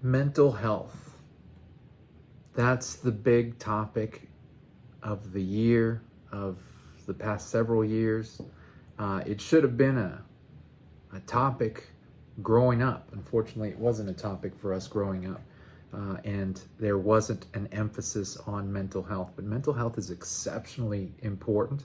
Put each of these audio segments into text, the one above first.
Mental health. That's the big topic of the year, of the past several years. It should have been a topic growing up. Unfortunately, it wasn't a topic for us growing up. And there wasn't an emphasis on mental health. But mental health is exceptionally important.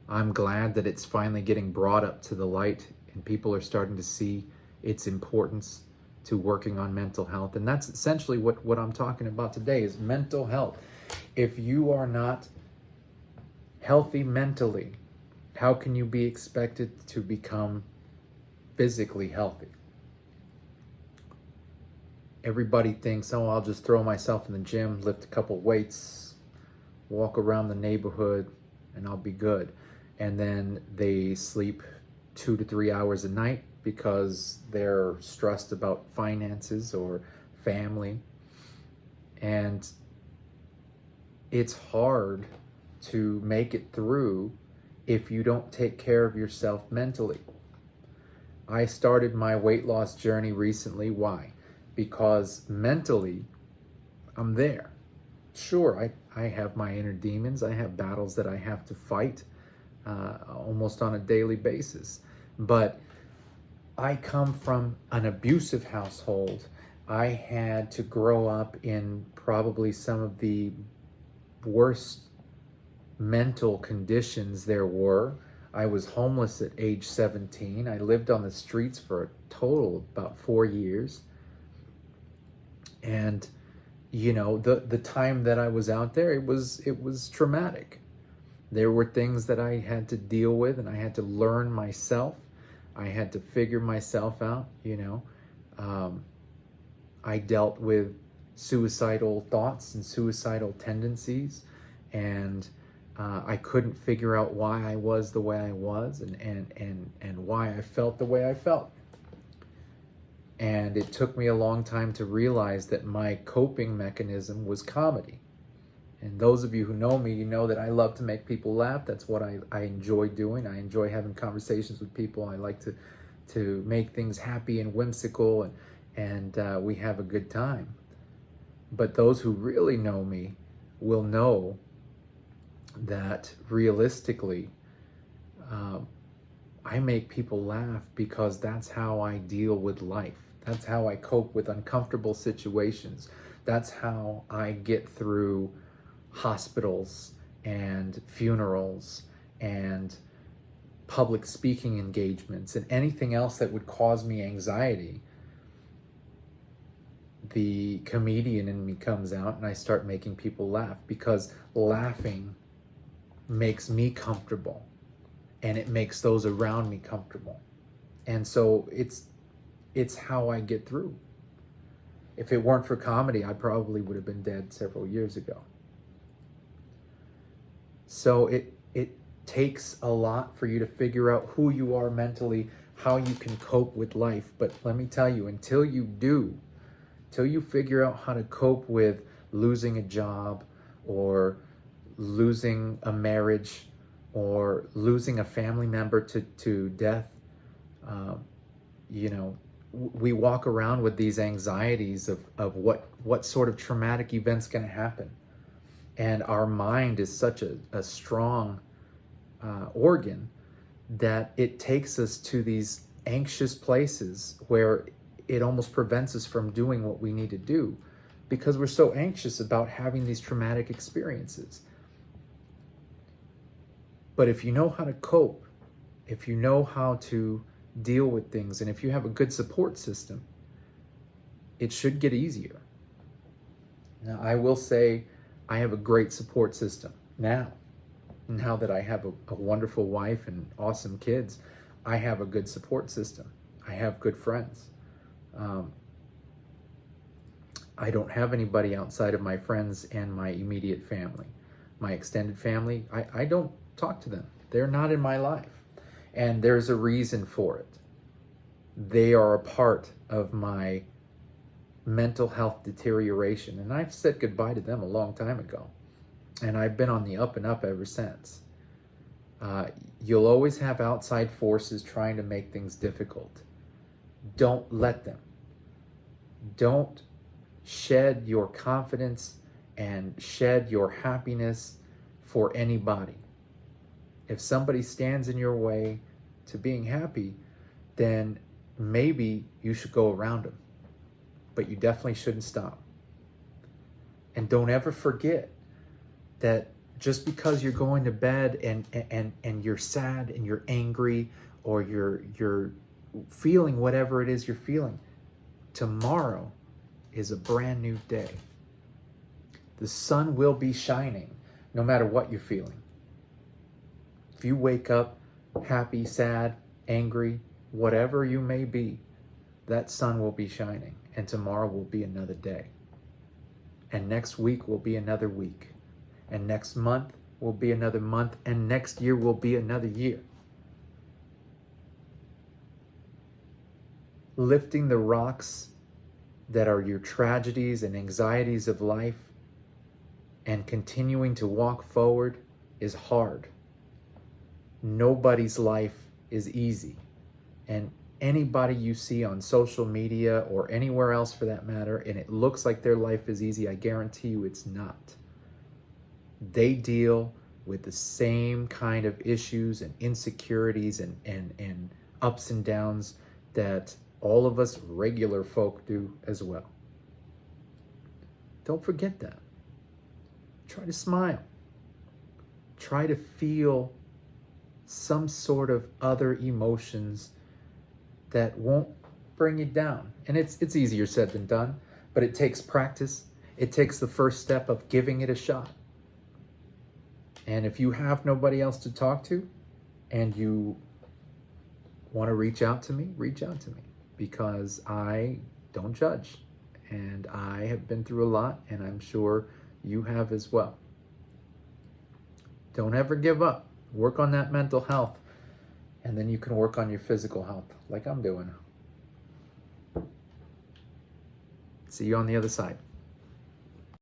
I'm glad that it's finally getting brought up to the light and people are starting to see its importance to working on mental health. And that's essentially what I'm talking about today is mental health. If you are not healthy mentally, how can you be expected to become physically healthy? Everybody thinks, oh, I'll just throw myself in the gym, lift a couple weights, walk around the neighborhood, and I'll be good. And then they sleep 2 to 3 hours a night because they're stressed about finances or family. And it's hard to make it through if you don't take care of yourself mentally. I started my weight loss journey recently. Why? Because mentally, I'm there. Sure, I have my inner demons. I have battles that I have to fight almost on a daily basis. But I come from an abusive household. I had to grow up in probably some of the worst mental conditions there were. I was homeless at age 17. I lived on the streets for a total of about 4 years. And the time that I was out there, it was traumatic. There were things that I had to deal with and I had to learn myself. I had to figure myself out. I dealt with suicidal thoughts and suicidal tendencies, and I couldn't figure out why I was the way I was and why I felt the way I felt. And it took me a long time to realize that my coping mechanism was comedy. And those of you who know me, you know that I love to make people laugh. That's what I enjoy doing. I enjoy having conversations with people. I like to make things happy and whimsical, and we have a good time. But those who really know me will know that realistically, I make people laugh because that's how I deal with life. That's how I cope with uncomfortable situations. That's how I get through hospitals and funerals and public speaking engagements and anything else that would cause me anxiety. The comedian in me comes out and I start making people laugh because laughing makes me comfortable and it makes those around me comfortable. And so it's how I get through. If it weren't for comedy, I probably would have been dead several years ago. So it takes a lot for you to figure out who you are mentally, how you can cope with life. But let me tell you, until you figure out how to cope with losing a job or losing a marriage or losing a family member to death, we walk around with these anxieties of what sort of traumatic event's going to happen. And our mind is such a strong organ that it takes us to these anxious places where it almost prevents us from doing what we need to do because we're so anxious about having these traumatic experiences. But if you know how to cope, if you know how to deal with things, and if you have a good support system, it should get easier. Now, I will say I have a great support system now. Now that I have a wonderful wife and awesome kids, I have a good support system. I have good friends. I don't have anybody outside of my friends and my immediate family. My extended family, I don't talk to them. They're not in my life. And there's a reason for it. They are a part of my mental health deterioration. And I've said goodbye to them a long time ago. And I've been on the up and up ever since. You'll always have outside forces trying to make things difficult. Don't let them. Don't shed your confidence and shed your happiness for anybody. If somebody stands in your way to being happy, then maybe you should go around them. But you definitely shouldn't stop. And don't ever forget that just because you're going to bed and you're sad and you're angry or you're feeling whatever it is you're feeling, tomorrow is a brand new day. The sun will be shining no matter what you're feeling. If you wake up happy, sad, angry, whatever you may be, that sun will be shining, and tomorrow will be another day. And next week will be another week. And next month will be another month. And next year will be another year. Lifting the rocks that are your tragedies and anxieties of life and continuing to walk forward is hard. Nobody's life is easy. And anybody you see on social media or anywhere else for that matter, and it looks like their life is easy, I guarantee you it's not. They deal with the same kind of issues and insecurities and ups and downs that all of us regular folk do as well. Don't forget that. Try to smile. Try to feel some sort of other emotions that won't bring you down. And it's easier said than done, but it takes practice. It takes the first step of giving it a shot. And if you have nobody else to talk to and you want to reach out to me, because I don't judge. And I have been through a lot, and I'm sure you have as well. Don't ever give up. Work on that mental health, and then you can work on your physical health like I'm doing. See you on the other side.